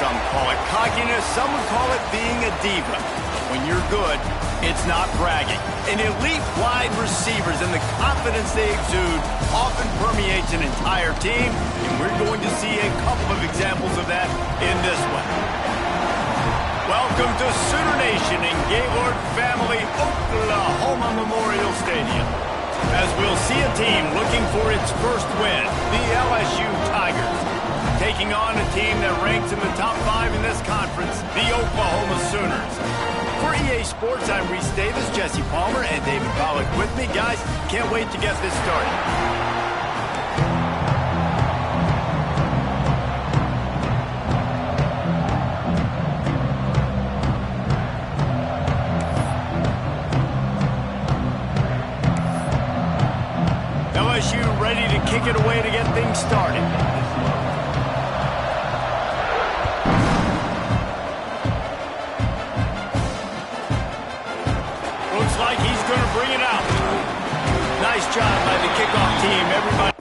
some call it cockiness, some would call it being a diva. When you're good, it's not bragging. An elite wide receivers and the confidence they exude often permeates an entire team, and we're going to see a couple of examples of that in this one. Welcome to Sooner Nation in Gaylord Family Oklahoma Memorial Stadium, as we'll see a team looking for its first win, the LSU Tigers, taking on a team that ranks in the top 5 in this conference, the Oklahoma Sooners. For EA Sports, I'm Reese Davis, Jesse Palmer, and David Pollack with me. Guys, can't wait to get this started. LSU ready to kick it away to get things started. Looks like he's going to bring it out. Nice job by the kickoff team. Everybody.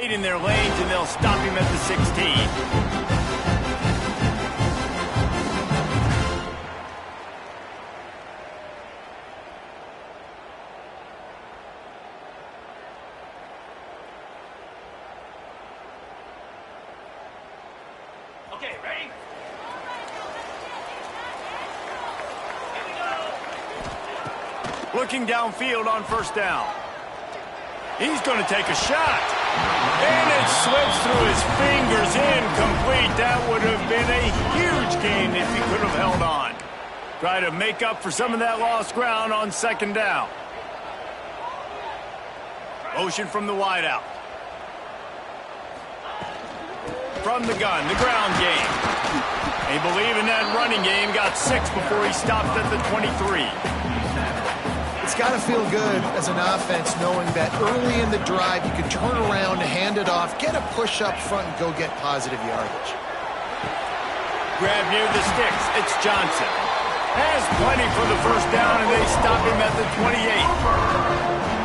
In their lanes, and they'll stop him at the 16. Okay, ready? Here we go. Looking downfield on first down. He's going to take a shot. And it slips through his fingers, incomplete. That would have been a huge gain if he could have held on. Try to make up for some of that lost ground on second down. Motion from the wideout. From the gun, the ground game. They believe in that running game. Got 6 before he stopped at the 23. It's got to feel good as an offense knowing that early in the drive you can turn around, hand it off, get a push up front, and go get positive yardage. Grab near the sticks. It's Johnson. Has plenty for the first down, and they stop him at the 28.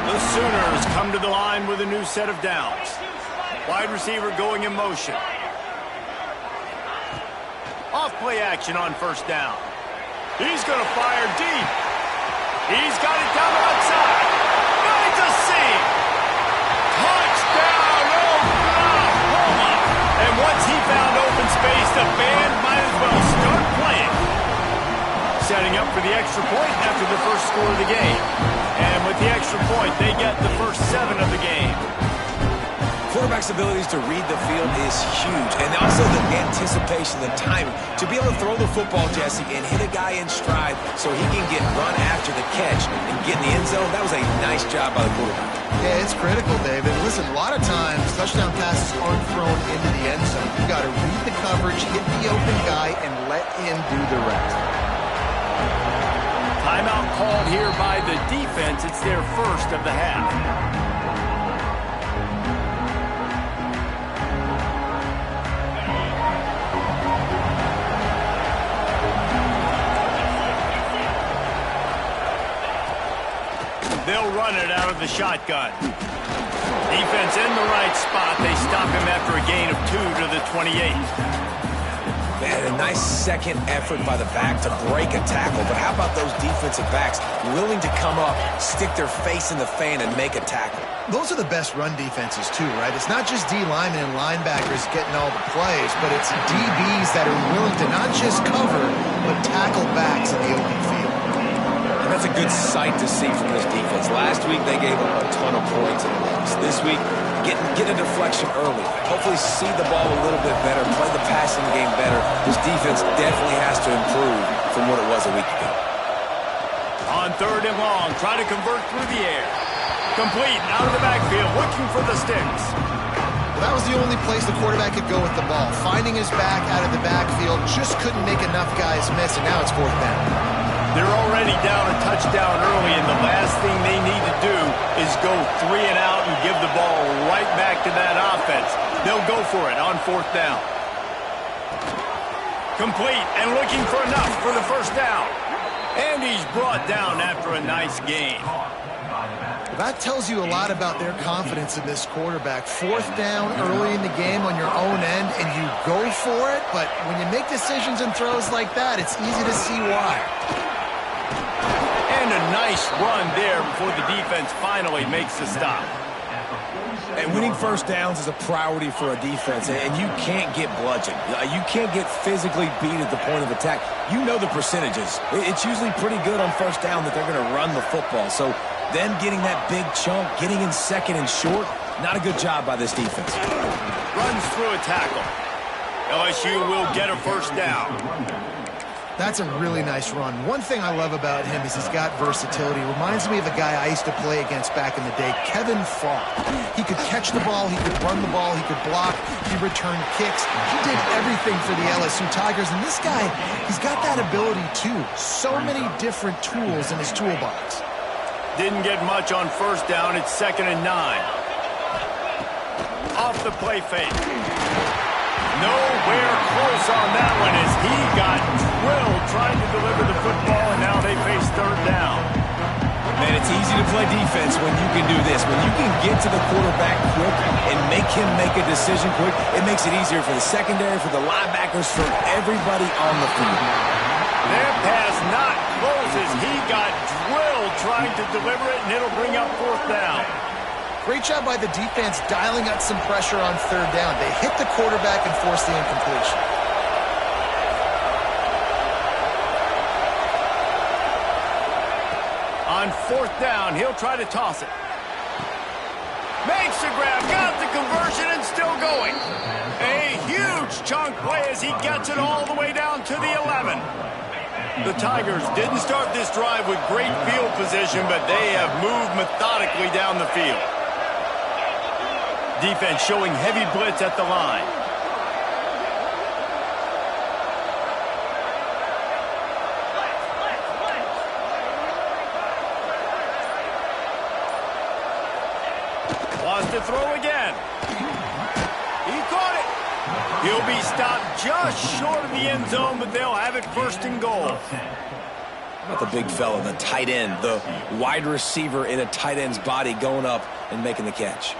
The Sooners come to the line with a new set of downs. Wide receiver going in motion. Off play action on first down. He's going to fire deep. He's got it down the left side. Finds a seam. Touchdown, Oklahoma. And once he found open space, the band might as well start playing. Setting up for the extra point after the first score of the game. And with the extra point, they get the first 7 of the game. Quarterback's abilities to read the field is huge, and also the anticipation, the timing. To be able to throw the football, Jesse, and hit a guy in stride so he can get run after the catch and get in the end zone, that was a nice job by the quarterback. Yeah, it's critical, David. Listen, a lot of times touchdown passes aren't thrown into the end zone. You've got to read the coverage, hit the open guy, and let him do the rest. Timeout called here by the defense. It's their first of the half. They'll run it out of the shotgun. Defense in the right spot. They stop him after a gain of 2 to the 28. Man, a nice second effort by the back to break a tackle. But how about those defensive backs willing to come up, stick their face in the fan, and make a tackle? Those are the best run defenses, too, right? It's not just D linemen and linebackers getting all the plays, but it's DBs that are willing to not just cover, but tackle backs in the open field. And that's a good sight to see from this defense. Last week, they gave up a ton of points in the loss. This week, get a deflection early. Hopefully see the ball a little bit better, play the passing game better. This defense definitely has to improve from what it was a week ago. On 3rd and long, try to convert through the air. Complete out of the backfield, looking for the sticks. Well, that was the only place the quarterback could go with the ball. Finding his back out of the backfield, just couldn't make enough guys miss, and now it's fourth down. They're already down a touchdown early, and the last thing they need to do is go 3 and out and give the ball right back to that offense. They'll go for it on fourth down. Complete and looking for enough for the first down. And he's brought down after a nice gain. That tells you a lot about their confidence in this quarterback. Fourth down early in the game on your own end, and you go for it, but when you make decisions and throws like that, it's easy to see why. And a nice run there before the defense finally makes the stop. And winning first downs is a priority for a defense, and you can't get bludgeoned. You can't get physically beat at the point of attack. You know the percentages. It's usually pretty good on first down that they're going to run the football. So them getting that big chunk, getting in second and short, not a good job by this defense. Runs through a tackle. LSU will get a first down. That's a really nice run. One thing I love about him is he's got versatility. Reminds me of a guy I used to play against back in the day, Kevin Falk. He could catch the ball, he could run the ball, he could block, he returned kicks. He did everything for the LSU Tigers, and this guy, he's got that ability too. So many different tools in his toolbox. Didn't get much on first down. It's 2nd and 9. Off the play fake. Nowhere close on that one as he got drilled trying to deliver the football, and now they face third down. Man, it's easy to play defense when you can do this. When you can get to the quarterback quick and make him make a decision quick, it makes it easier for the secondary, for the linebackers, for everybody on the field. Their pass not close as he got drilled trying to deliver it, and it'll bring up fourth down. Great job by the defense dialing up some pressure on third down. They hit the quarterback and forced the incompletion. On fourth down, he'll try to toss it. Makes the grab, got the conversion, and still going. A huge chunk play as he gets it all the way down to the 11. The Tigers didn't start this drive with great field position, but they have moved methodically down the field. Defense showing heavy blitz at the line. Wants to throw again. He caught it. He'll be stopped just short of the end zone, but they'll have it first and goal. How about the big fella, the tight end, the wide receiver in a tight end's body going up and making the catch.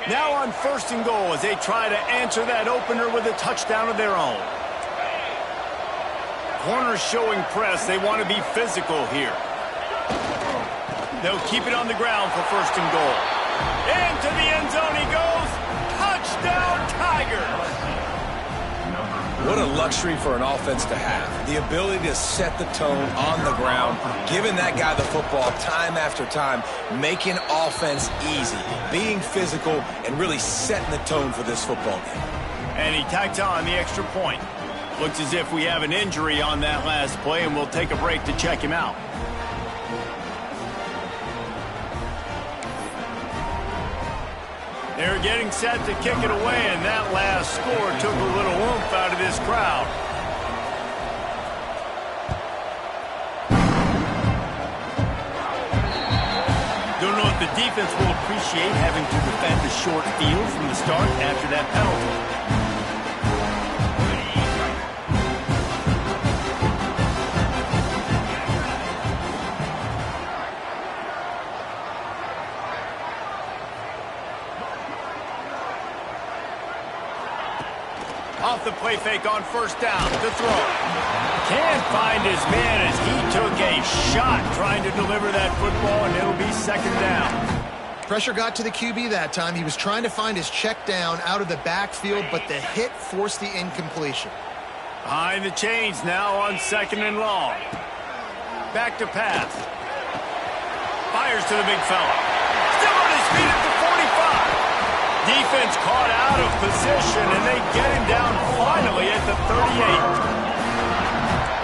Now on first and goal as they try to answer that opener with a touchdown of their own. Corners showing press. They want to be physical here. They'll keep it on the ground for first and goal. Into the end zone he goes. Touchdown Tigers! What a luxury for an offense to have. The ability to set the tone on the ground, giving that guy the football time after time, making offense easy, being physical, and really setting the tone for this football game. And he tacks on the extra point. Looks as if we have an injury on that last play, and we'll take a break to check him out. They're getting set to kick it away, and that last score took a little oomph out of this crowd. Don't know if the defense will appreciate having to defend the short field from the start after that penalty. Off the play fake on first down to throw. Can't find his man as he took a shot trying to deliver that football, and it'll be second down. Pressure got to the QB that time. He was trying to find his check down out of the backfield, but the hit forced the incompletion. Behind the chains now on second and long. Back to pass. Fires to the big fella. Still on his feet at the 45. Defense caught out of position, and they get him down finally at the 38.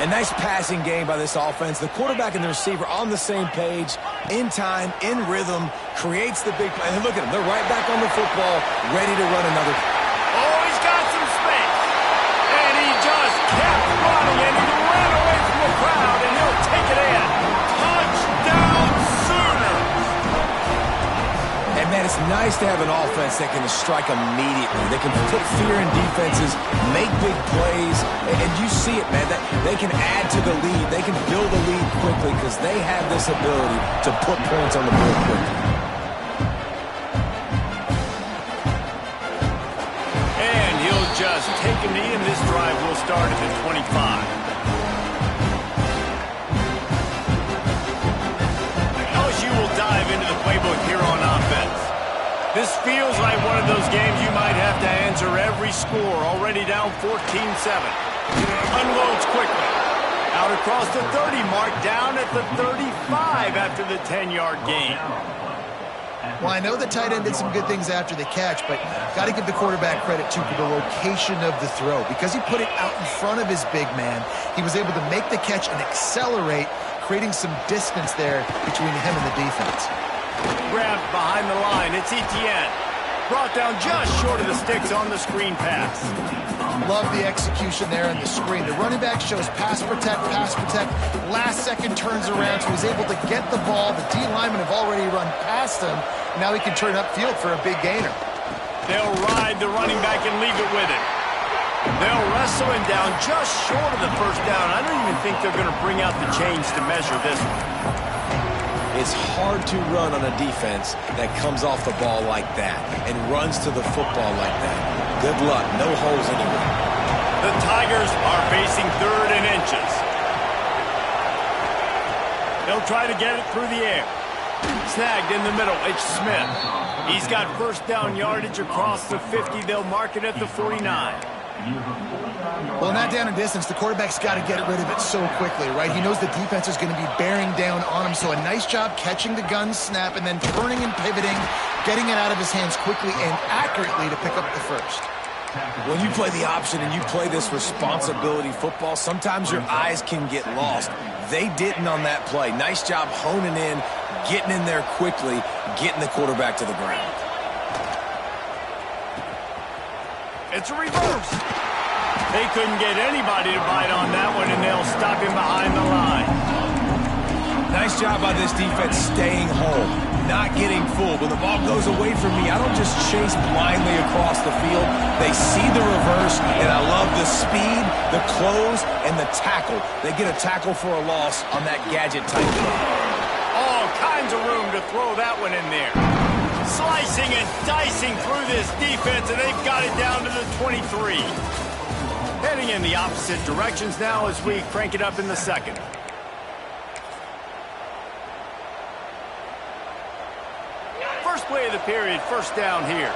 A nice passing game by this offense. The quarterback and the receiver on the same page, in time, in rhythm, creates the big play. And look at them. They're right back on the football, ready to run another. Oh, he's got some space. And he just kept running, and he ran away from the crowd, and he'll take it in. Touchdown Sooners! And, man, it's nice to have an offense that can strike immediately. They can put fear in defenses, make big plays, and you see it, man. That they can add to the lead. They can build a lead quickly because they have this ability to put points on the board quickly. And he'll just take a knee, and this drive will start at the 25. LSU will dive into the playbook here on offense. This feels like one of those games you might have to answer every score. Already down 14-7. Unloads quickly. Out across the 30 mark, down at the 35 after the 10-yard gain. Well, I know the tight end did some good things after the catch, but got to give the quarterback credit, too, for the location of the throw. Because he put it out in front of his big man, he was able to make the catch and accelerate, creating some distance there between him and the defense. Grabbed behind the line. It's Etienne. Brought down just short of the sticks on the screen pass. Love the execution there on the screen. The running back shows pass protect, last second turns around, so he's able to get the ball. The D linemen have already run past him. Now he can turn upfield for a big gainer. They'll ride the running back and leave it with him. They'll wrestle him down just short of the first down. I don't even think they're going to bring out the chains to measure this one. It's hard to run on a defense that comes off the ball like that and runs to the football like that. Good luck. No holes anywhere. The Tigers are facing 3rd and inches. They'll try to get it through the air. Snagged in the middle. It's Smith. He's got first down yardage across the 50. They'll mark it at the 49. Well, not down in distance. The quarterback's got to get rid of it so quickly, right? He knows the defense is going to be bearing down on him, so a nice job catching the gun snap and then turning and pivoting, getting it out of his hands quickly and accurately to pick up the first. When you play the option and you play this responsibility football, sometimes your eyes can get lost. They didn't on that play. Nice job honing in, getting in there quickly, getting the quarterback to the ground. It's a reverse. They couldn't get anybody to bite on that one, and they'll stop him behind the line. Nice job by this defense staying home, not getting fooled. When the ball goes away from me, I don't just chase blindly across the field. They see the reverse, and I love the speed, the close, and the tackle. They get a tackle for a loss on that gadget type play. All kinds of room to throw that one in there. Slicing and dicing through this defense, and they've got it down to the 23. Heading in the opposite directions now as we crank it up in the second. First play of the period, first down here.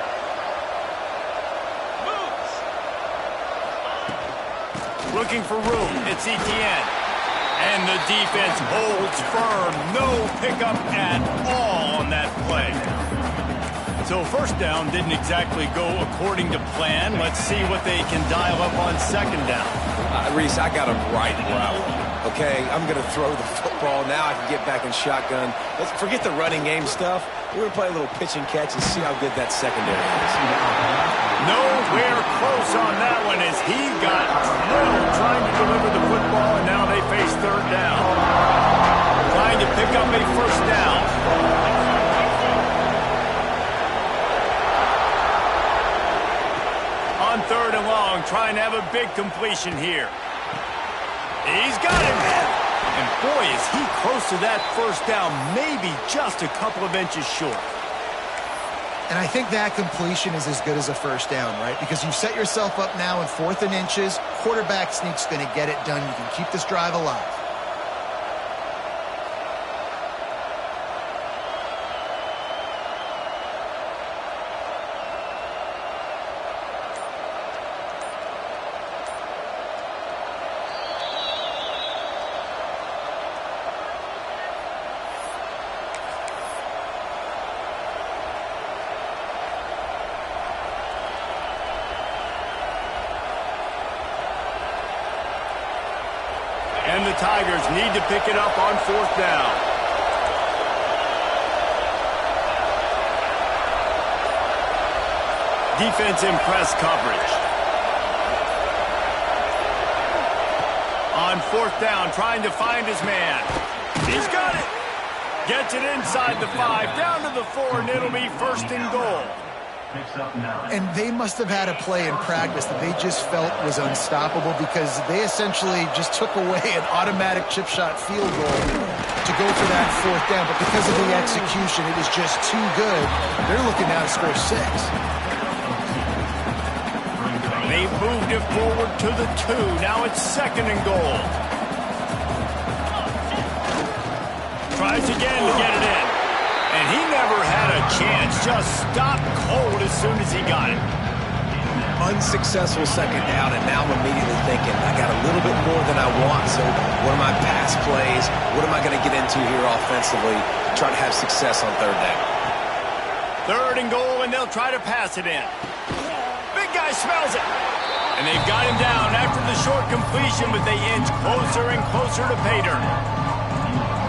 Looking for room, it's Etienne. And the defense holds firm. No pickup at all on that play. So first down didn't exactly go according to plan. Let's see what they can dial up on second down. Reese, I got him right where I want. Okay, I'm going to throw the football. Now I can get back in shotgun. Let's forget the running game stuff. We're going to play a little pitch and catch and see how good that secondary is. Nowhere close on that one as he got drilled trying to deliver the football, and now they face third down. Trying to pick up a first down. On third and long, trying to have a big completion here. He's got him. And boy, is he close to that first down, maybe just a couple of inches short. And I think that completion is as good as a first down, right? Because you set yourself up now in 4th and inches. Quarterback sneak's going to get it done. You can keep this drive alive. the Tigers need to pick it up on 4th down. Defense in press coverage. On 4th down, trying to find his man. He's got it. Gets it inside the 5, down to the 4, and it'll be 1st and goal. And they must have had a play in practice that they just felt was unstoppable, because they essentially just took away an automatic chip shot field goal to go for that 4th down. But because of the execution, it was just too good. They're looking now to score 6. They moved it forward to the 2. Now it's 2nd and goal. Tries again to get it in. And he never had a chance. Just stopped cold as soon as he got it. Unsuccessful 2nd down, and now I'm immediately thinking, I got a little bit more than I want, so what are my pass plays? What am I going to get into here offensively? Try to have success on 3rd down. 3rd and goal, and they'll try to pass it in. Big guy smells it. And they've got him down after the short completion, but they inch closer and closer to pay dirt.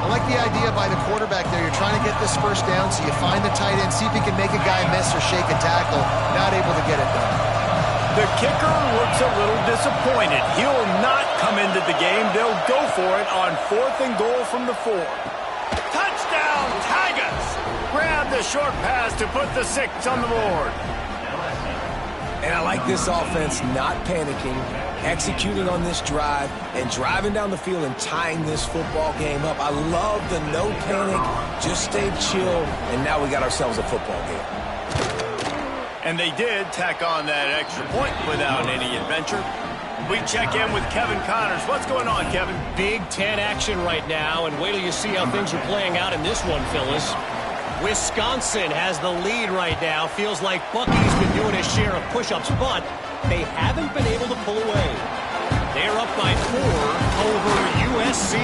I like the idea by the quarterback there. You're trying to get this 1st down, so you find the tight end, see if he can make a guy miss or shake a tackle. Not able to get it done. The kicker looks a little disappointed. He'll not come into the game. They'll go for it on 4th and goal from the 4. Touchdown, Tigers! Grab the short pass to put the 6 on the board. And I like this offense not panicking, executing on this drive, and driving down the field and tying this football game up. I love the no panic, just stay chill, and now we got ourselves a football game. And they did tack on that extra point without any adventure. We check in with Kevin Connors. What's going on, Kevin? Big Ten action right now, and wait till you see how things are playing out in this one, Phyllis. Wisconsin has the lead right now. Feels like Bucky's been doing his share of push-ups, but they haven't been able to pull away. They're up by 4 over USC.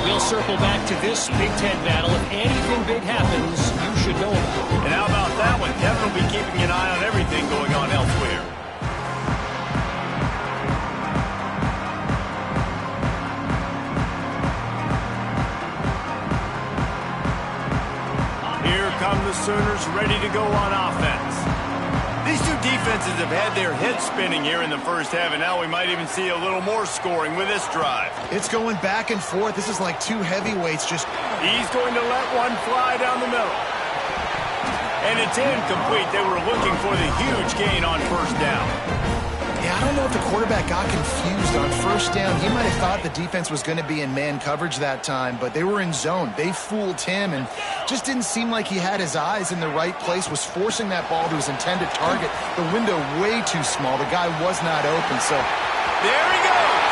We'll circle back to this Big Ten battle. If anything big happens, you should know about it. And how about that one? Kevin will be keeping an eye on everything going on elsewhere. Come the Sooners ready to go on offense. These two defenses have had their heads spinning here in the first half, and now we might even see a little more scoring with this drive. It's going back and forth. This is like 2 heavyweights just... He's going to let one fly down the middle. And it's incomplete. They were looking for the huge gain on 1st down. Yeah, I don't know if the quarterback got confused on 1st down. He might have thought the defense was going to be in man coverage that time, but they were in zone. They fooled him and just didn't seem like he had his eyes in the right place, was forcing that ball to his intended target. The window way too small. The guy was not open, so... There he goes!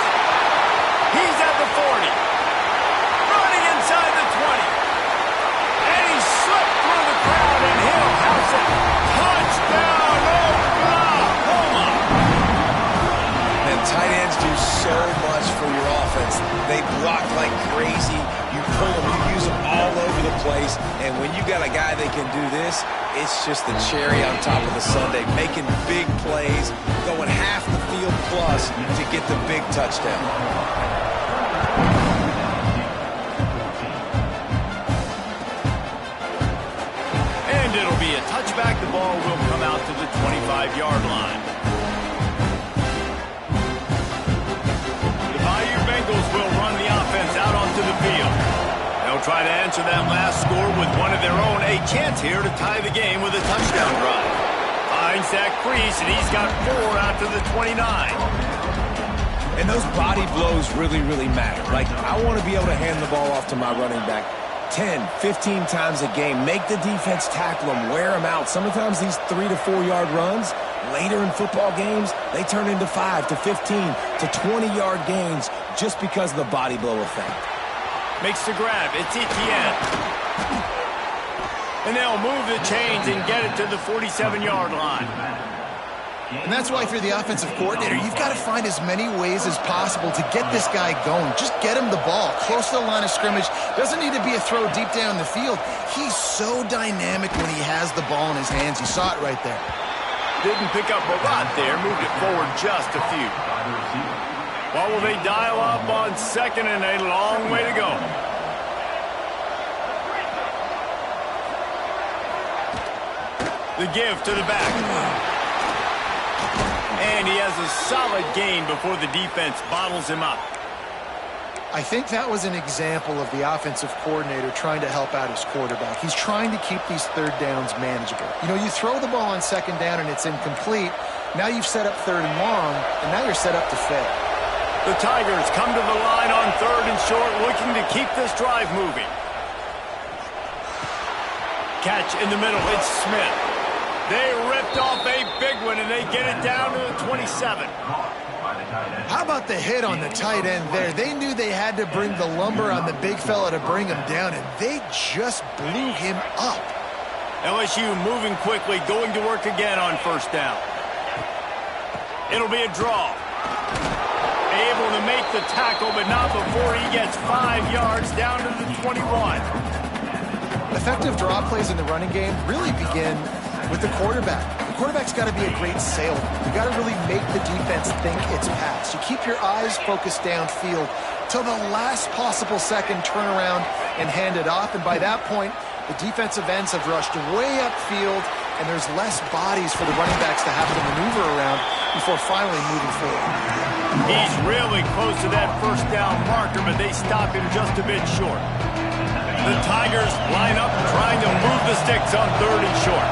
He's at the 40. Running inside the 20. And he slipped through the crowd, and he'll house it. Touchdown, Oklahoma! Tight ends do so much for your offense. They block like crazy. You pull them, you use them all over the place. And when you got a guy that can do this, it's just the cherry on top of the sundae, making big plays, going half the field plus to get the big touchdown. And it'll be a touchback. The ball will come out to the 25-yard line. Will run the offense out onto the field. They'll try to answer that last score with one of their own. A chance here to tie the game with a touchdown drive. Finds that crease, and he's got 4 out to the 29. And those body blows really, really matter. Like, I want to be able to hand the ball off to my running back 10, 15 times a game. Make the defense tackle them, wear them out. Sometimes these 3 to 4 yard runs, later in football games, they turn into 5 to 15 to 20-yard gains just because of the body blow effect. Makes the grab. It's Etienne. And they'll move the chains and get it to the 47-yard line. And that's why if you're the offensive coordinator, you've got to find as many ways as possible to get this guy going. Just get him the ball close to the line of scrimmage. Doesn't need to be a throw deep down the field. He's so dynamic when he has the ball in his hands. You saw it right there. Didn't pick up a lot there. Moved it forward just a few. What will they dial up on second and a long way to go? The give to the back. And he has a solid gain before the defense bottles him up. I think that was an example of the offensive coordinator trying to help out his quarterback. He's trying to keep these third downs manageable. You know, you throw the ball on second down and it's incomplete. Now you've set up third and long, and now you're set up to fail. The Tigers come to the line on third and short, looking to keep this drive moving. Catch in the middle, it's Smith. They ripped off a big one, and they get it down to the 27. How about the hit on the tight end there? They knew they had to bring the lumber on the big fella to bring him down, and they just blew him up. LSU moving quickly, going to work again on first down. It'll be a draw. Able to make the tackle, but not before he gets 5 yards down to the 21. Effective draw plays in the running game really begin with the quarterback. The quarterback's got to be a great salesman. You got to really make the defense think it's pass. You keep your eyes focused downfield till the last possible second, turn around and hand it off. And by that point, the defensive ends have rushed way upfield, and there's less bodies for the running backs to have to maneuver around before finally moving forward. He's really close to that first down marker, but they stop him just a bit short. The Tigers line up trying to move the sticks on third and short.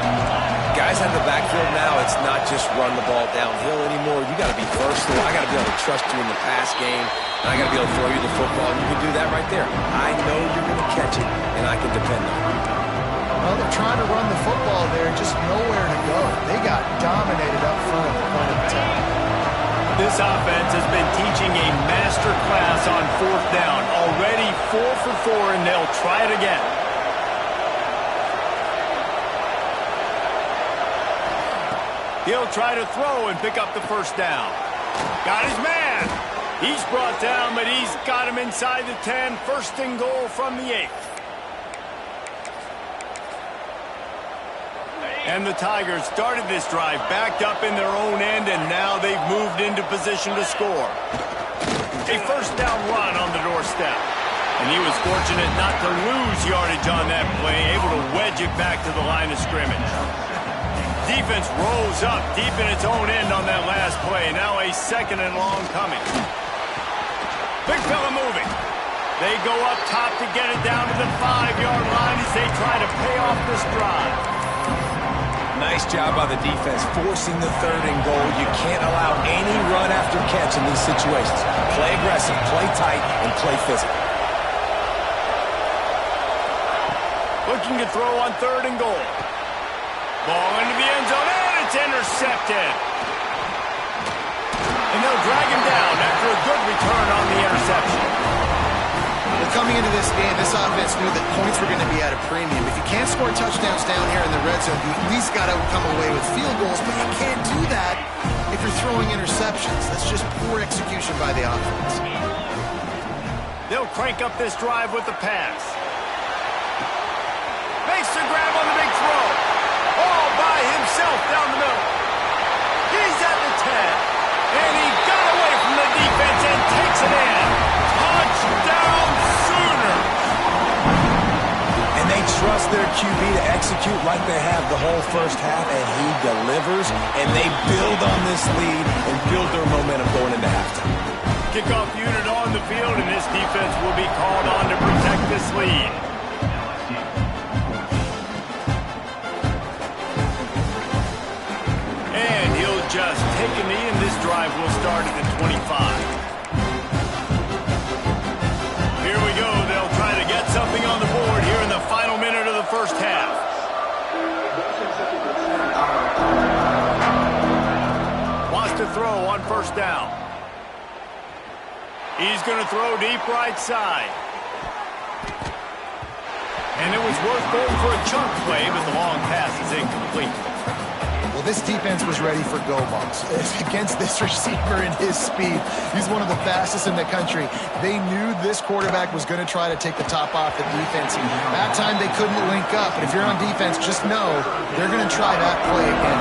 Guys have the backfield now. It's not just run the ball downhill anymore. You got to be versatile. I got to be able to trust you in the pass game. And I got to be able to throw you the football. You can do that right there. I know you're going to catch it, and I can depend on it. Well, they're trying to run the football there, just nowhere to go. They got dominated up front at the point of attack. This offense has been teaching a master class on fourth down. Already 4 for 4, and they'll try it again. He'll try to throw and pick up the first down. Got his man. He's brought down, but he's got him inside the 10. First and goal from the 8. And the Tigers started this drive backed up in their own end, and now they've moved into position to score. A first down run on the doorstep. And he was fortunate not to lose yardage on that play, able to wedge it back to the line of scrimmage. Defense rose up deep in its own end on that last play. Now a second and long coming. Big fella moving. They go up top to get it down to the 5-yard line as they try to pay off this drive. Nice job by the defense forcing the third and goal. You can't allow any run after catch in these situations. Play aggressive, play tight, and play physical. Looking to throw on third and goal. Ball into the end zone, and it's intercepted. And they'll drag him down after a good return on the interception. Well, coming into this game, this offense knew that points were going to be at a premium. If you can't score touchdowns down here in the red zone, you at least got to come away with field goals, but you can't do that if you're throwing interceptions. That's just poor execution by the offense. They'll crank up this drive with the pass. Makes the grab on the big throw. All by himself down the middle. He's at the 10. And he got away from the defense and takes it in. Touchdown Sooners. And they trust their QB to execute like they have the whole first half, and he delivers. And they build on this lead and build their momentum going into halftime. Kickoff unit on the field, and this defense will be called on to protect this lead. And he'll just take a knee, and this drive will start at the 25. Here we go. They'll try to get something on the board here in the final minute of the first half. Wants to throw on first down. He's going to throw deep right side. And it was worth going for a chunk play, but the long pass is incomplete. Well, this defense was ready for go balls. Against this receiver and his speed, he's one of the fastest in the country. They knew this quarterback was going to try to take the top off the defense. That time they couldn't link up, but if you're on defense, just know they're going to try that play again.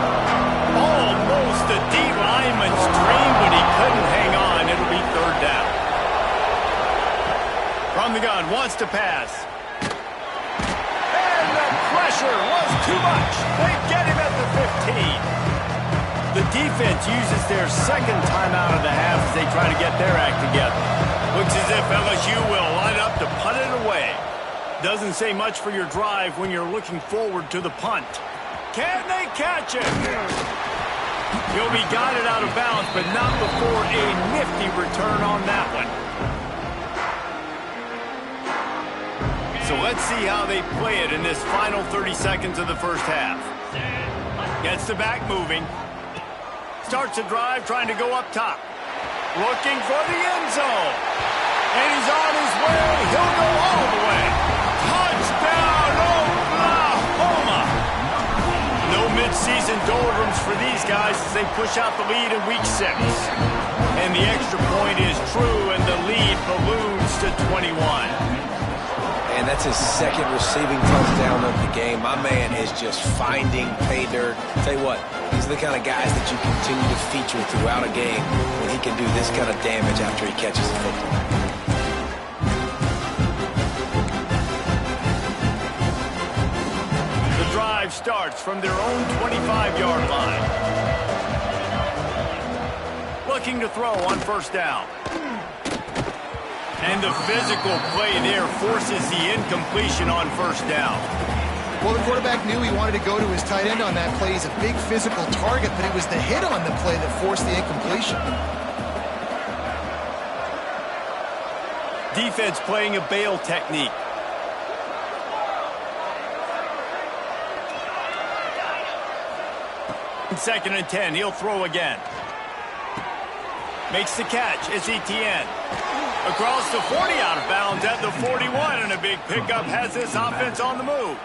Almost a D lineman's dream, but he couldn't hang on. It'll be third From the gun, wants to pass. And the pressure was too much. They get him at the 15. The defense uses their second timeout of the half as they try to get their act together. Looks as if LSU will line up to punt it away. Doesn't say much for your drive when you're looking forward to the punt. Can they catch it? He'll be guided out of bounds, but not before a nifty return on that one. So let's see how they play it in this final 30 seconds of the first half. Gets the back moving. Starts a drive trying to go up top. Looking for the end zone. And he's on his way. He'll go all the way. Touchdown, Oklahoma! No midseason doldrums for these guys as they push out the lead in Week 6. And the extra point is true, and the lead balloons to 21. And that's his second receiving touchdown of the game. My man is just finding pay dirt. Tell you what, these are the kind of guys that you continue to feature throughout a game when he can do this kind of damage after he catches the football. The drive starts from their own 25-yard line. Looking to throw on first down. And the physical play there forces the incompletion on first down. Well, the quarterback knew he wanted to go to his tight end on that play. He's a big physical target, but it was the hit on the play that forced the incompletion. Defense playing a bail technique. Second and 10, he'll throw again. Makes the catch. It's Etienne. Across the 40, out of bounds at the 41, and a big pickup has this offense on the move.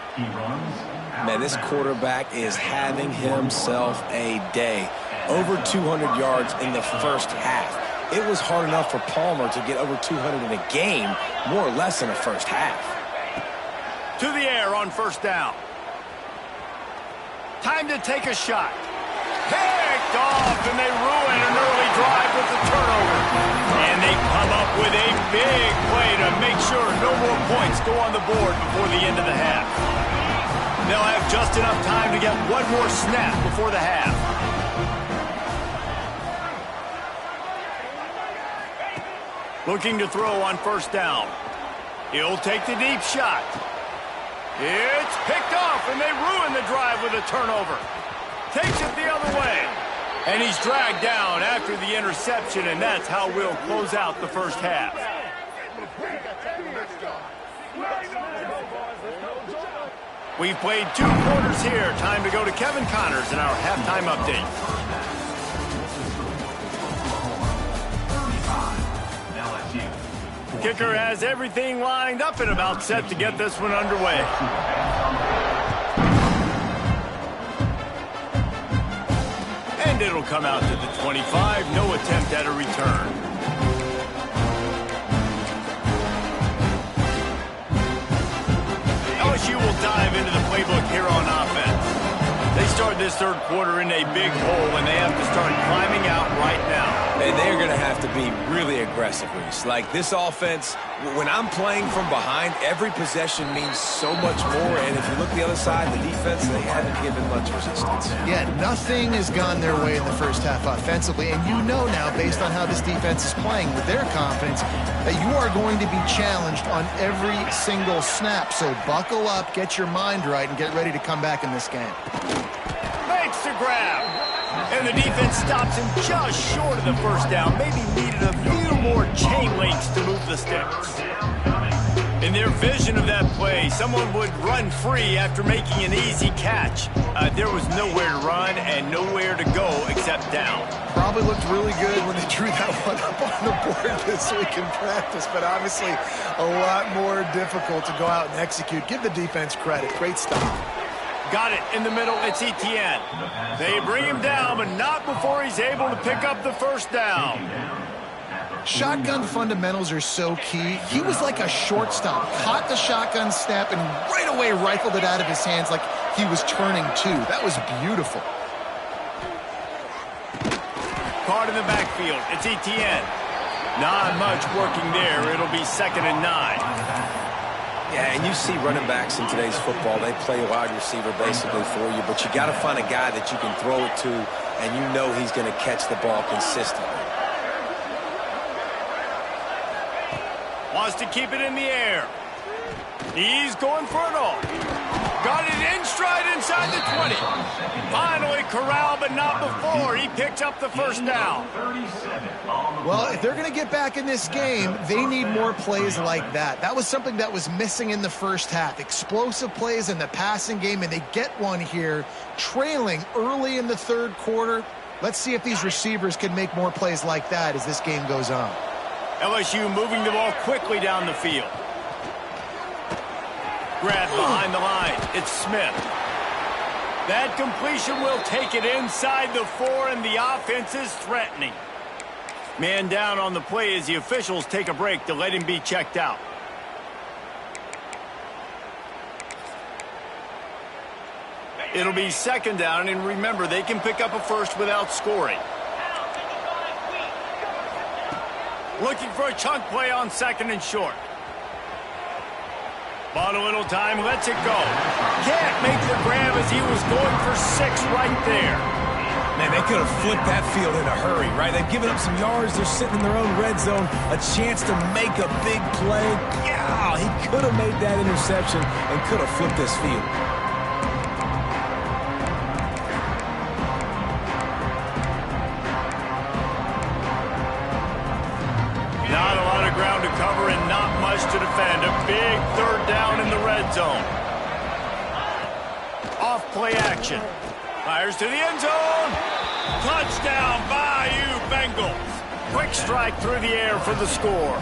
Man, this quarterback is having himself a day. Over 200 yards in the first half. It was hard enough for Palmer to get over 200 in a game, more or less in the first half. To the air on first down. Time to take a shot. Picked off, and they ruin an early drive with the turnover. And they come up with a big play to make sure no more points go on the board before the end of the half. They'll have just enough time to get one more snap before the half. Looking to throw on first down. He'll take the deep shot. It's picked off, and they ruin the drive with a turnover. Takes it the other way. And he's dragged down after the interception, and that's how we'll close out the first half. We've played 2 quarters here. Time to go to Kevin Connors in our halftime update. Kicker has everything lined up and about set to get this one underway. And it'll come out to the 25. No attempt at a return. LSU will dive into the playbook here on offense. They start this third quarter in a big hole, and they have to start climbing out right now. And they're going to have to be really aggressive, Reese. Like, this offense, when I'm playing from behind, every possession means so much more. And if you look the other side, the defense, they haven't given much resistance. Yeah, nothing has gone their way in the first half offensively. And you know now, based on how this defense is playing with their confidence, that you are going to be challenged on every single snap. So buckle up, get your mind right, and get ready to come back in this game. Makes the grab. And the defense stops him just short of the first down. Maybe needed a few more chain links to move the sticks. In their vision of that play, someone would run free after making an easy catch. There was nowhere to run and nowhere to go except down. Probably looked really good when they drew that one up on the board this week in practice, but obviously a lot more difficult to go out and execute. Give the defense credit. Great stop. Got it in the middle. It's Etienne. They bring him down, but not before he's able to pick up the first down. Shotgun fundamentals are so key. He was like a shortstop. Caught the shotgun snap and right away rifled it out of his hands like he was turning two. That was beautiful. Caught in the backfield. It's Etienne. Not much working there. It'll be 2nd and 9. Yeah, and you see running backs in today's football, they play wide receiver basically for you, but you got to find a guy that you can throw it to, and you know he's going to catch the ball consistently. Wants to keep it in the air. He's going for it all. Got it in stride inside the 20. Finally corralled, but not before. He picked up the first down. Well, if they're going to get back in this game, they need more plays like that. That was something that was missing in the first half. Explosive plays in the passing game, and they get one here, trailing early in the third quarter. Let's see if these receivers can make more plays like that as this game goes on. LSU moving the ball quickly down the field. Grab behind the line. It's Smith. That completion will take it inside the 4, and the offense is threatening. Man down on the play as the officials take a break to let him be checked out. It'll be 2nd down, and remember, they can pick up a first without scoring. Looking for a chunk play on 2nd and short. Bought a little time, lets it go. Can't make the grab as he was going for 6 right there. Man, they could have flipped that field in a hurry, right? They've given up some yards. They're sitting in their own red zone. A chance to make a big play. Yeah, he could have made that interception and could have flipped this field. Not a lot of ground to cover and not much to defend. A big 3rd down in the red zone. Off play action. Fires to the end zone. Touchdown, Bayou Bengals. Quick strike through the air for the score.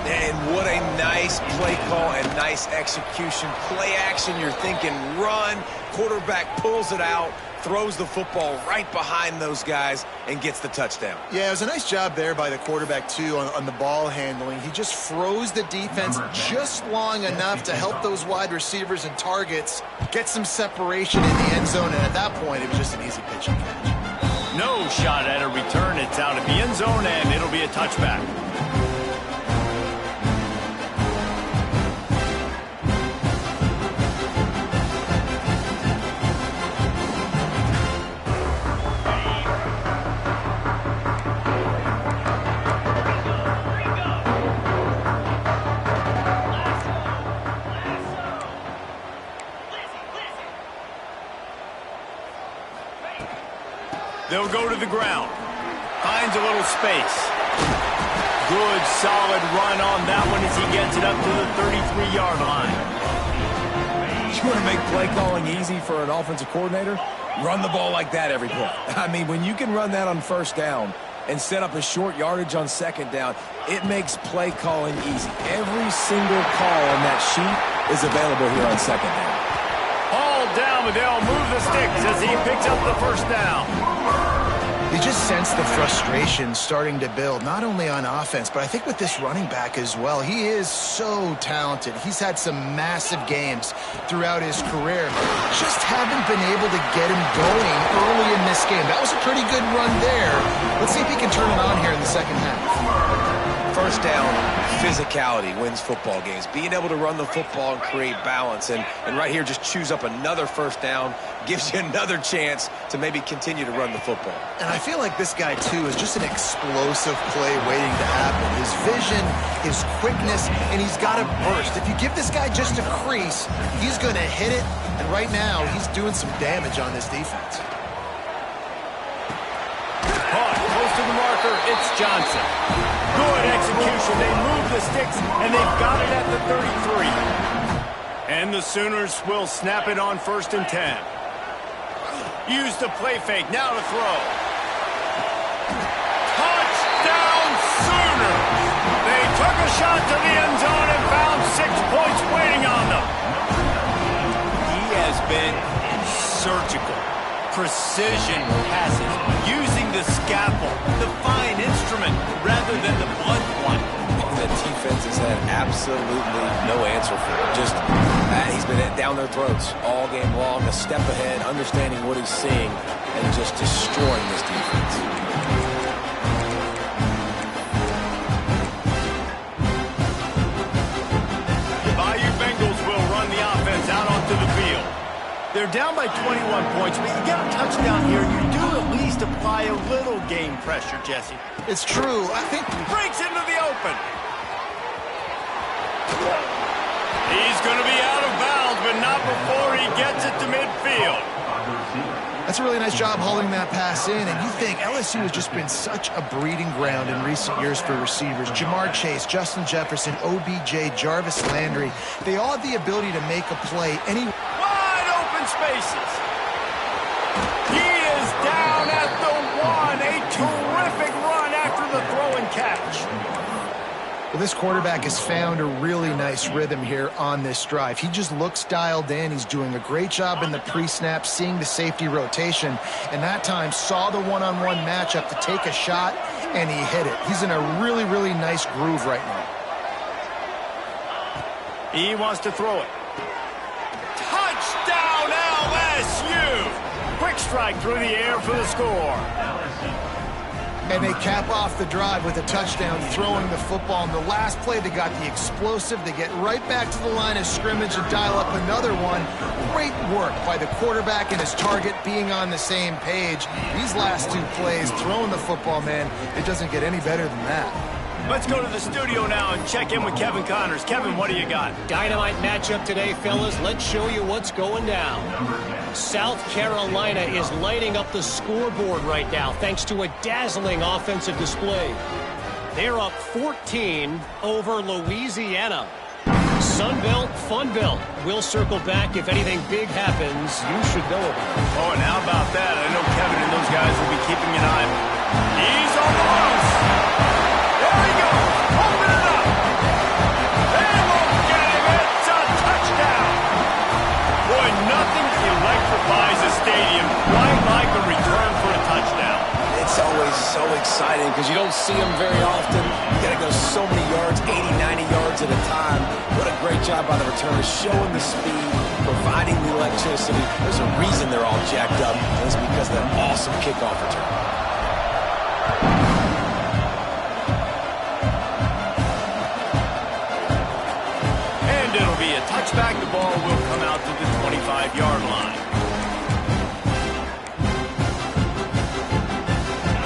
And what a nice play call and nice execution. Play action, you're thinking run. Quarterback pulls it out, throws the football right behind those guys, and gets the touchdown. Yeah, it was a nice job there by the quarterback, too, on the ball handling. He just froze the defense just long enough to help those wide receivers and targets get some separation in the end zone, and at that point, it was just an easy pitch and catch. No shot at a return. It's out of the end zone, and it'll be a touchback. They'll go to the ground. Finds a little space. Good, solid run on that one as he gets it up to the 33-yard line. You want to make play calling easy for an offensive coordinator? Run the ball like that every play. I mean, when you can run that on 1st down and set up a short yardage on 2nd down, it makes play calling easy. Every single call on that sheet is available here on 2nd down. All down, but they'll move the sticks as he picks up the first down. You just sense the frustration starting to build, not only on offense, but I think with this running back as well. He is so talented. He's had some massive games throughout his career. Just haven't been able to get him going early in this game. That was a pretty good run there. Let's see if he can turn it on here in the 2nd half. 1st down, physicality wins football games. Being able to run the football and create balance. And right here, just choose up another 1st down, gives you another chance to maybe continue to run the football. And I feel like this guy, too, is just an explosive play waiting to happen. His vision, his quickness, and he's got a burst. If you give this guy just a crease, he's going to hit it. And right now, he's doing some damage on this defense. Caught close to the marker. It's Johnson. Good execution. They move the sticks, and they've got it at the 33. And the Sooners will snap it on 1st and 10. Use the play fake. Now to throw. Touchdown, Sooners! They took a shot to the end zone and found 6 points waiting on them. He has been surgical. Precision passes, using the scalpel, the fine instrument, rather than the blunt one. The defense has had absolutely no answer for it. Just, he's been down their throats all game long, a step ahead, understanding what he's seeing, and just destroying this defense. They're down by 21 points, but you get a touchdown here, you do at least apply a little game pressure, Jesse. It's true. I think Breaks into the open. He's going to be out of bounds, but not before he gets it to midfield. that's a really nice job holding that pass in, and you think LSU has just been such a breeding ground in recent years for receivers. Jamar Chase, Justin Jefferson, OBJ, Jarvis Landry, they all have the ability to make a play any Wide open spaces. He is down at the 1. A terrific run after the throw and catch. Well, this quarterback has found a really nice rhythm here on this drive. He just looks dialed in. He's doing a great job in the pre-snap, seeing the safety rotation, and that time saw the one-on-one matchup to take a shot, and he hit it. He's in a really, really nice groove right now. He wants to throw it. Touchdown, LSU! Quick strike through the air for the score. And they cap off the drive with a touchdown, throwing the football. In the last play, they got the explosive. They get right back to the line of scrimmage and dial up another one. Great work by the quarterback and his target being on the same page. These last two plays, throwing the football, man, it doesn't get any better than that. Let's go to the studio now and check in with Kevin Connors. Kevin, what do you got? Dynamite matchup today, fellas. Let's show you what's going down. South Carolina is lighting up the scoreboard right now thanks to a dazzling offensive display. They're up 14 over Louisiana. Sunbelt, Funbelt. We'll circle back if anything big happens. You should know about it. Oh, and how about that? I know Kevin and those guys will be keeping an eye. He's on the loose. There he goes. Open it up. They won't get him. It's a touchdown. Boy, nothing electrifies a stadium quite like a return for a touchdown. It's always so exciting because you don't see them very often. You got to go so many yards, 80, 90 yards at a time. What a great job by the returners, showing the speed, providing the electricity. There's a reason they're all jacked up, and it's because of that awesome kickoff return. And it'll be a touchback. The ball will come out to the 25-yard line.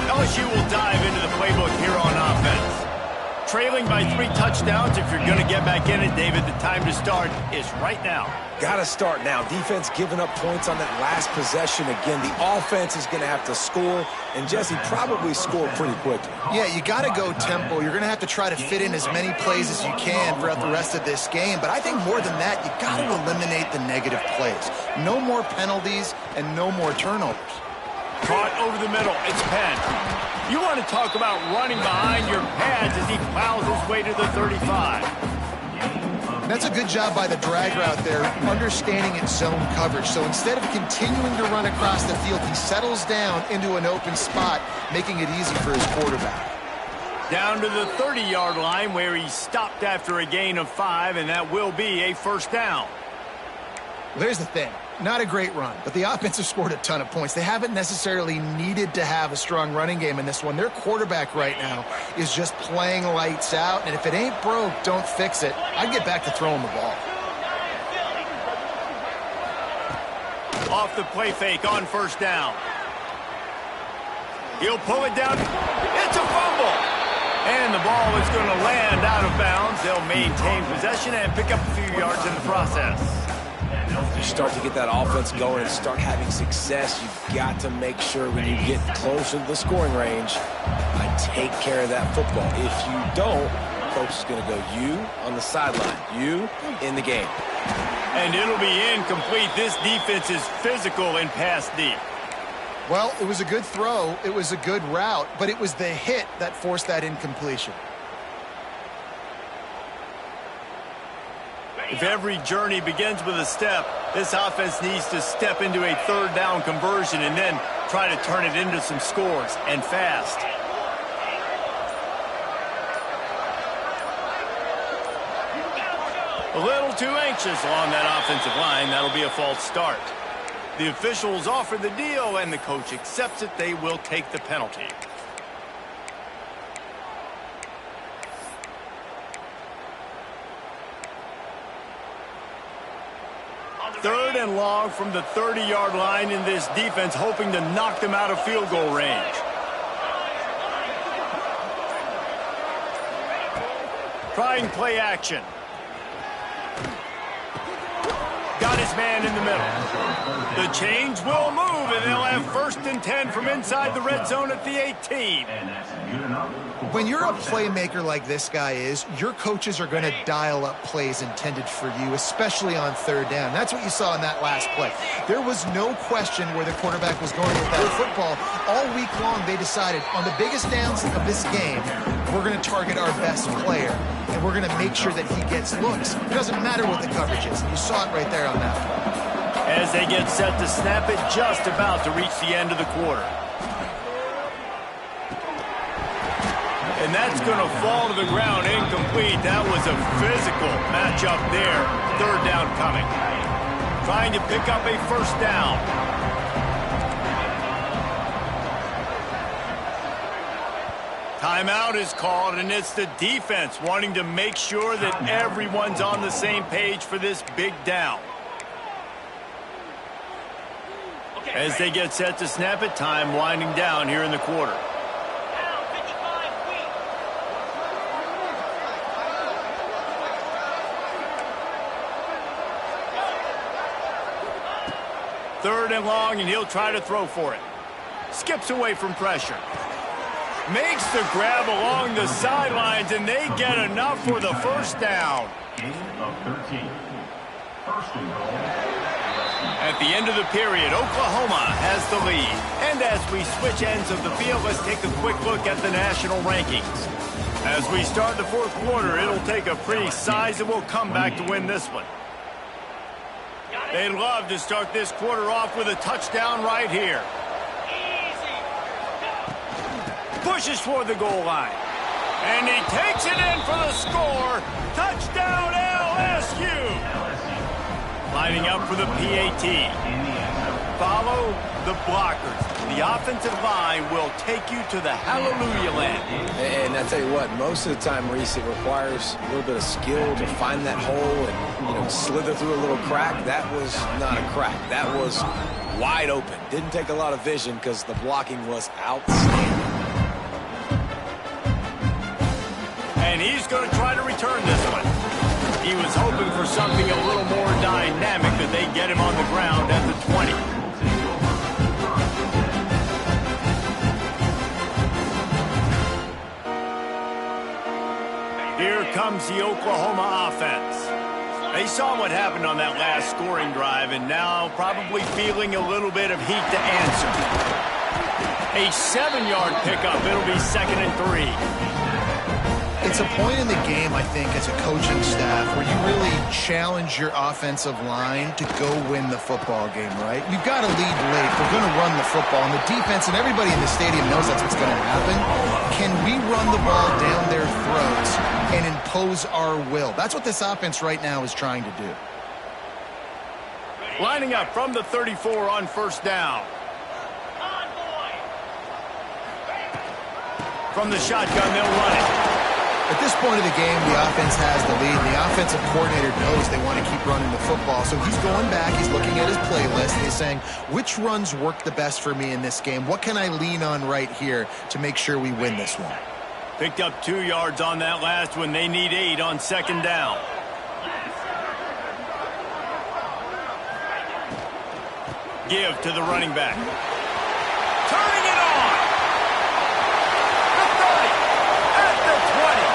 LSU will dive into the playbook here on offense. Trailing by 3 touchdowns. If you're going to get back in it, David, the time to start is right now. Got to start now. Defense giving up points on that last possession. Again, the offense is going to have to score, and Jesse probably score pretty quickly. Yeah, you got to go tempo. You're going to have to try to fit in as many plays as you can throughout the rest of this game. But I think more than that, you got to eliminate the negative plays. No more penalties and no more turnovers. Caught over the middle. It's Penn. You want to talk about running behind your pads as he plows his way to the 35. That's a good job by the drag route there, understanding its zone coverage. So instead of continuing to run across the field, he settles down into an open spot, making it easy for his quarterback. Down to the 30-yard line where he stopped after a gain of 5, and that will be a first down. Well, there's the thing. Not a great run, but the offense has scored a ton of points. They haven't necessarily needed to have a strong running game in this one. Their quarterback right now is just playing lights out, and if it ain't broke, don't fix it. I'd get back to throwing the ball. Off the play fake on first down. He'll pull it down. It's a fumble. And the ball is going to land out of bounds. They'll maintain possession and pick up a few yards in the process. You start to get that offense going and start having success, you've got to make sure when you get closer to the scoring range, take care of that football. If you don't, coach is going to go you on the sideline, you in the game. And it'll be incomplete. This defense is physical in pass deep. Well, it was a good throw. It was a good route, but it was the hit that forced that incompletion. If every journey begins with a step, this offense needs to step into a third down conversion and then try to turn it into some scores, and fast. A little too anxious along that offensive line. That'll be a false start. The officials offer the deal, and the coach accepts it. They will take the penalty. Third and long from the 30-yard line in this defense, hoping to knock them out of field goal range. Trying play action. Got his man in the middle. The change will move, and they'll have 1st and 10 from inside the red zone at the 18. When you're a playmaker like this guy is, your coaches are going to dial up plays intended for you, especially on 3rd down. That's what you saw in that last play. There was no question where the quarterback was going with that football. All week long, they decided on the biggest downs of this game, we're going to target our best player, and we're going to make sure that he gets looks. It doesn't matter what the coverage is. You saw it right there on that play. As they get set to snap it, just about to reach the end of the quarter. And that's going to fall to the ground incomplete. That was a physical matchup there. 3rd down coming. Trying to pick up a 1st down. Timeout is called, and it's the defense wanting to make sure that everyone's on the same page for this big down. As they get set to snap it, time winding down here in the quarter. Third and long, and he'll try to throw for it. Skips away from pressure. Makes the grab along the sidelines, and they get enough for the 1st down. At the end of the period, Oklahoma has the lead. And as we switch ends of the field, let's take a quick look at the national rankings. As we start the 4th quarter, it'll take a pretty sizable comeback to win this one. They'd love to start this quarter off with a touchdown right here. Pushes toward the goal line. And he takes it in for the score. Touchdown LSU. Lining up for the PAT. Follow the blockers. The offensive line will take you to the hallelujah land. And I tell you what, most of the time, Reese, it requires a little bit of skill to find that hole and, slither through a little crack. That was not a crack. That was wide open. Didn't take a lot of vision because the blocking was outstanding. And he's going to try to return this one. He was hoping for something a little more dynamic, that they get him on the ground at the 20. Here comes the Oklahoma offense. They saw what happened on that last scoring drive, and now probably feeling a little bit of heat to answer. A 7-yard pickup. It'll be 2nd and 3. It's a point in the game, I think, as a coaching staff where you really challenge your offensive line to go win the football game, right? We've got to lead late. We're going to run the football. And the defense and everybody in the stadium knows that's what's going to happen. Can we run the ball down their throats and impose our will? That's what this offense right now is trying to do. Lining up from the 34 on 1st down. From the shotgun, they'll run it. At this point of the game, the offense has the lead, and the offensive coordinator knows they want to keep running the football. So he's going back, he's looking at his playlist, and he's saying, which runs work the best for me in this game? What can I lean on right here to make sure we win this one? Picked up 2 yards on that last one. They need 8 on 2nd down. Give to the running back. Turning it on! The 30! At the 20!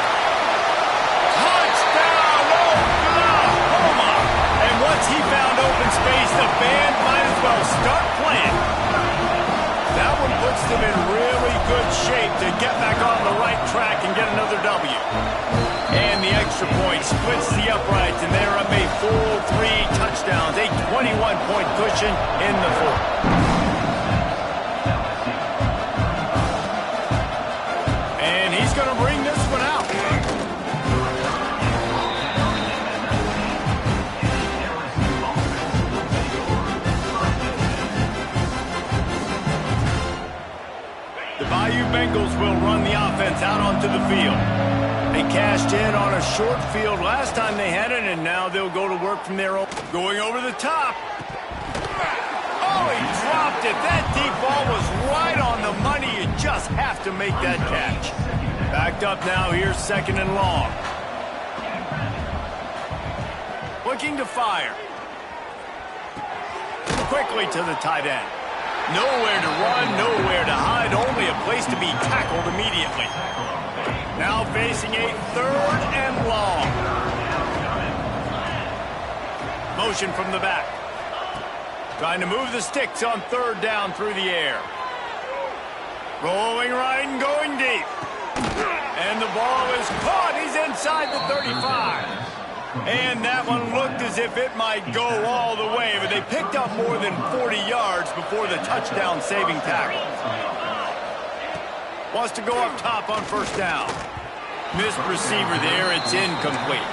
Touchdown, Oklahoma! And once he found open space, the band might as well start playing. That one puts them in really good shape to get back on the right track and get another W. And the extra point splits the uprights, and they're up a full 3 touchdowns, a 21-point cushion in the 4th. And he's going to bring this one out. The Bayou Bengals will run the offense out onto the field. They cashed in on a short field last time they had it, and now they'll go to work from their own. Going over the top. Oh, he dropped it. That deep ball was right on the money. You just have to make that catch. Backed up now. Here's 2nd and long. Looking to fire. Quickly to the tight end. Nowhere to run, nowhere to hide, only a place to be tackled immediately. Now facing a 3rd and long. Motion from the back. Trying to move the sticks on 3rd down through the air. Rolling right and going deep. And the ball is caught. He's inside the 35. And that one looked as if it might go all the way, but they picked up more than 40 yards before the touchdown-saving tackle. Wants to go up top on 1st down. Missed receiver there. It's incomplete.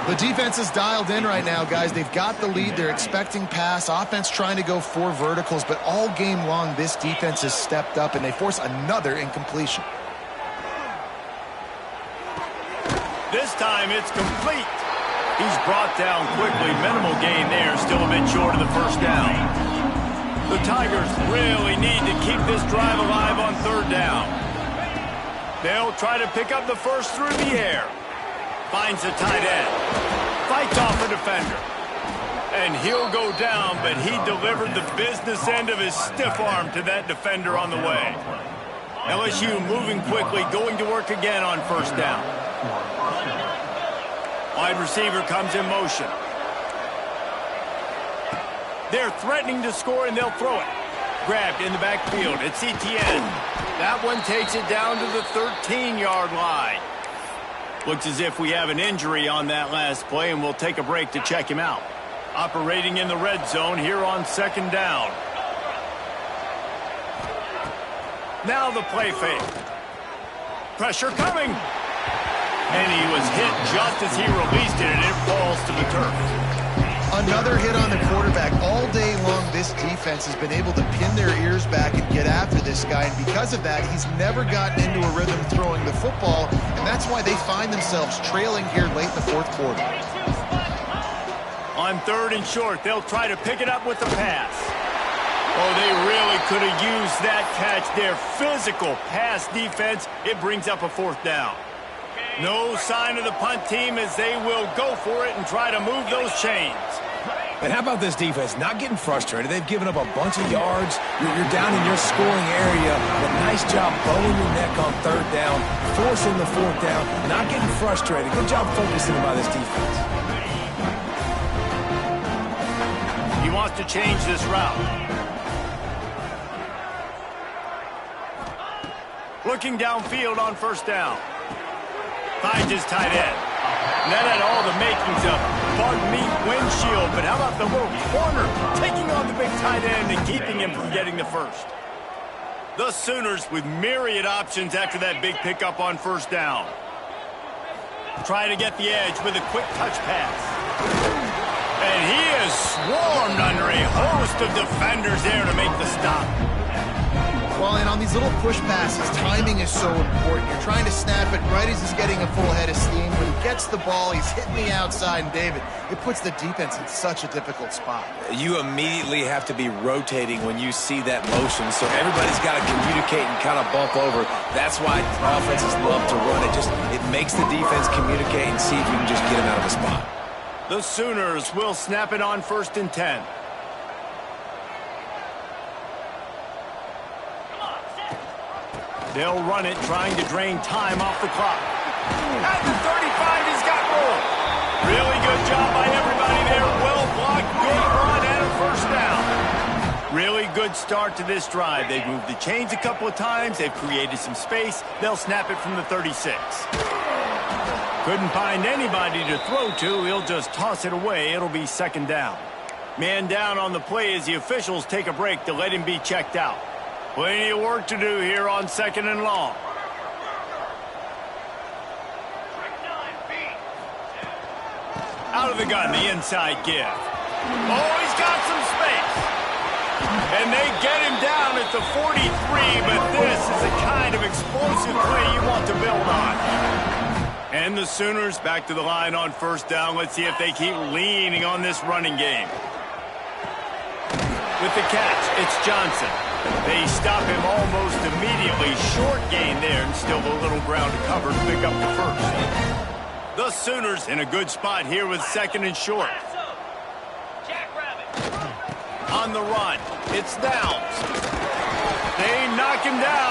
The defense is dialed in right now, guys. They've got the lead. They're expecting pass. Offense trying to go 4 verticals, but all game long, this defense has stepped up, and they force another incompletion. This time it's complete. He's brought down quickly. Minimal gain there. Still a bit short of the 1st down. The Tigers really need to keep this drive alive on 3rd down. They'll try to pick up the 1st through the air. Finds the tight end. Fights off the defender. And he'll go down, but he delivered the business end of his stiff arm to that defender on the way. LSU moving quickly, going to work again on 1st down. Wide receiver comes in motion. They're threatening to score, and they'll throw it. Grabbed in the backfield. It's Etienne. That one takes it down to the 13-yard line. Looks as if we have an injury on that last play, and we'll take a break to check him out. Operating in the red zone here on 2nd down. Now the play fake. Pressure coming. And he was hit just as he released it, and it falls to the turf. Another hit on the quarterback. All day long, this defense has been able to pin their ears back and get after this guy, and because of that, he's never gotten into a rhythm throwing the football, and that's why they find themselves trailing here late in the 4th quarter. On 3rd and short, they'll try to pick it up with the pass. Oh, they really could have used that catch there. Physical pass defense. It brings up a 4th down. No sign of the punt team as they will go for it and try to move those chains. And how about this defense? Not getting frustrated. They've given up a bunch of yards. You're down in your scoring area. But nice job bowing your neck on 3rd down, forcing the 4th down, not getting frustrated. Good job focusing by this defense. He wants to change this route. Looking downfield on 1st down. Finds his tight end. And that had all the makings of bug meat windshield, but how about the little corner taking on the big tight end and keeping him from getting the 1st? The Sooners with myriad options after that big pickup on 1st down. Trying to get the edge with a quick touch pass. And he is swarmed under a host of defenders there to make the stop. Well, and on these little push passes, timing is so important. You're trying to snap it right as he's getting a full head of steam. When he gets the ball, he's hitting the outside, and David, it puts the defense in such a difficult spot. You immediately have to be rotating when you see that motion, so everybody's got to communicate and kind of bump over. That's why offenses love to run it. It makes the defense communicate and see if you can just get him out of a spot. The Sooners will snap it on 1st and 10. They'll run it, trying to drain time off the clock. At the 35, he's got room. Really good job by everybody there. Well blocked, good run, and a 1st down. Really good start to this drive. They've moved the chains a couple of times. They've created some space. They'll snap it from the 36. Couldn't find anybody to throw to. He'll just toss it away. It'll be 2nd down. Man down on the play as the officials take a break to let him be checked out. Plenty of work to do here on 2nd and long. Out of the gun, the inside give. Oh, he's got some space. And they get him down at the 43, but this is the kind of explosive play you want to build on. And the Sooners back to the line on first down. Let's see if they keep leaning on this running game. With the catch, it's Johnson. They stop him almost immediately. Short gain there, and still a little ground to cover to pick up the first. The Sooners in a good spot here with second and short. On the run, it's Downs. They knock him down.